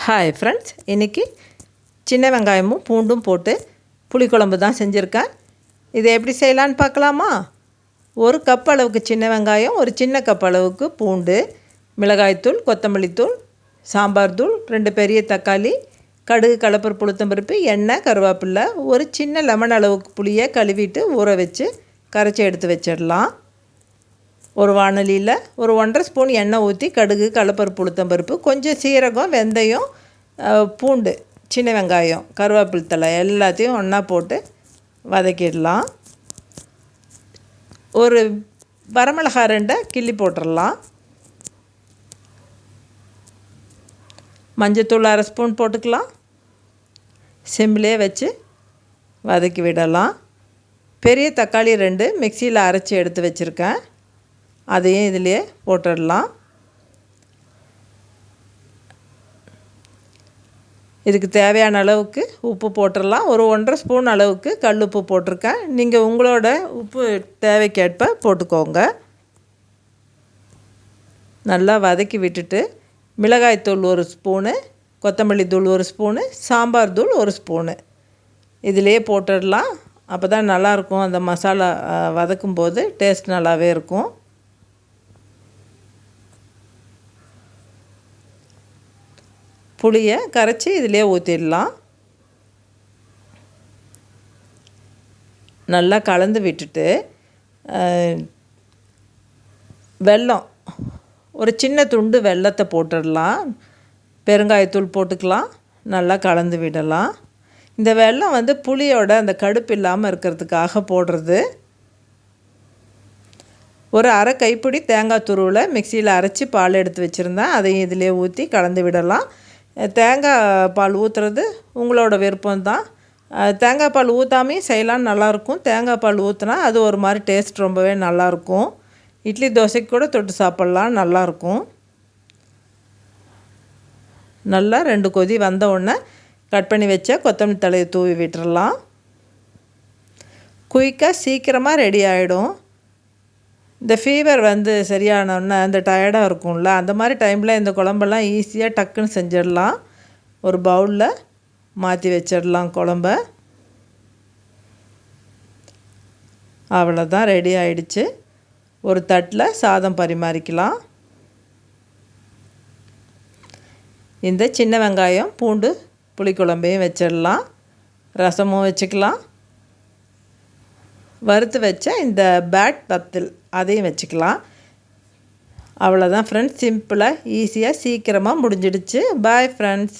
Hi friends, இன்றைக்கி சின்ன வெங்காயமும் பூண்டும் போட்டு புளிக்குழம்பு தான் செஞ்சுருக்கேன். இதை எப்படி செய்யலான்னு பார்க்கலாமா? ஒரு கப் அளவுக்கு சின்ன வெங்காயம், ஒரு சின்ன கப் அளவுக்கு பூண்டு, மிளகாய்த்தூள், கொத்தமல்லி தூள், சாம்பார் தூள், 2 பெரிய தக்காளி, கடுகு, கடலைப்பருப்பு, உளுத்தம்பருப்பு, எண்ணெய், கருவேப்பில்லை, ஒரு சின்ன லெமன் அளவுக்கு புளியை கழுவிட்டு ஊற வச்சு கரைச்சி எடுத்து வச்சிடலாம். ஒரு வாணலியில் ஒரு 1½ ஸ்பூன் எண்ணெய் ஊற்றி கடுகு, கடலைப்பருப்பு, உளுத்தம்பருப்பு, கொஞ்சம் சீரகம், வெந்தயம், பூண்டு, சின்ன வெங்காயம், கருவேப்பிலை தழை எல்லாத்தையும் ஒன்றா போட்டு வதக்கிடலாம். ஒரு வரமிளகாய் 2 கிள்ளி போட்டுடலாம். மஞ்சத்தூள் 1/2 ஸ்பூன் போட்டுக்கலாம். சிம்மிலே வச்சு வதக்கி விடலாம். பெரிய தக்காளி 2 மிக்சியில் அரைச்சி எடுத்து வச்சுருக்கேன், அதையும் இதிலே போட்டுடலாம். இதுக்கு தேவையான அளவுக்கு உப்பு போட்டுடலாம். ஒரு 1½ ஸ்பூன் அளவுக்கு கல் உப்பு போட்டிருக்கேன். நீங்கள் உங்களோட உப்பு தேவைக்கேற்ப போட்டுக்கோங்க. நல்லா வதக்கி விட்டுட்டு மிளகாய்த்தூள் 1 ஸ்பூனு, கொத்தமல்லி தூள் 1 ஸ்பூனு, சாம்பார் தூள் 1 ஸ்பூனு இதிலே போட்டுடலாம். அப்போ தான் நல்லாயிருக்கும், அந்த மசாலா வதக்கும்போது டேஸ்ட் நல்லாவே இருக்கும். புளியை கரைச்சி இதிலே ஊற்றிடலாம். நல்லா கலந்து விட்டுட்டு வெல்லம், ஒரு சின்ன துண்டு வெல்லத்தை போட்டுடலாம். பெருங்காயத்தூள் போட்டுக்கலாம். நல்லா கலந்து விடலாம். இந்த வெல்லம் புளியோட அந்த கடுப்பு இல்லாமல் இருக்கிறதுக்காக போடுறது. ஒரு அரை கைப்பிடி தேங்காய் துருவில் மிக்சியில் அரைச்சி பால் எடுத்து வச்சுருந்தேன், அதையும் இதிலே ஊற்றி கலந்து விடலாம். தேங்காய் பால் ஊற்றுறது உங்களோட விருப்பம்தான். தேங்காய் பால் ஊற்றாமையும் செய்யலான்னு நல்லாயிருக்கும். தேங்காய் பால் ஊற்றினா அது ஒரு மாதிரி டேஸ்ட் ரொம்பவே நல்லாயிருக்கும். இட்லி தோசைக்கு கூட தொட்டு சாப்பிட்லாம், நல்லாயிருக்கும். நல்லா 2 கொதி வந்த உடனே கட் பண்ணி வச்ச கொத்தமல்லி தழையை தூவி விட்டுறலாம். குயிக்காக சீக்கிரமாக ரெடி ஆகிடும். இந்த ஃபீவர் சரியானோடனே அந்த டயர்டாக இருக்கும்ல, அந்த மாதிரி டைமில் இந்த குழம்பெல்லாம் ஈஸியாக டக்குன்னு செஞ்சிடலாம். ஒரு பவுலில் மாற்றி வச்சிடலாம் குழம்ப. அவ்வளோதான், ரெடி ஆகிடுச்சு. ஒரு தட்டில் சாதம் பரிமாறிக்கலாம். இந்த சின்ன வெங்காயம் பூண்டு புளிக்குழம்பையும் வச்சிடலாம். ரசமும் வச்சுக்கலாம். வறுத்து வச்ச இந்த பேட் வத்தல் அதையும் வச்சுக்கலாம். அவ்வளோதான் ஃப்ரெண்ட்ஸ், சிம்பிளாக ஈஸியாக சீக்கிரமாக முடிஞ்சிடுச்சு. Bye friends.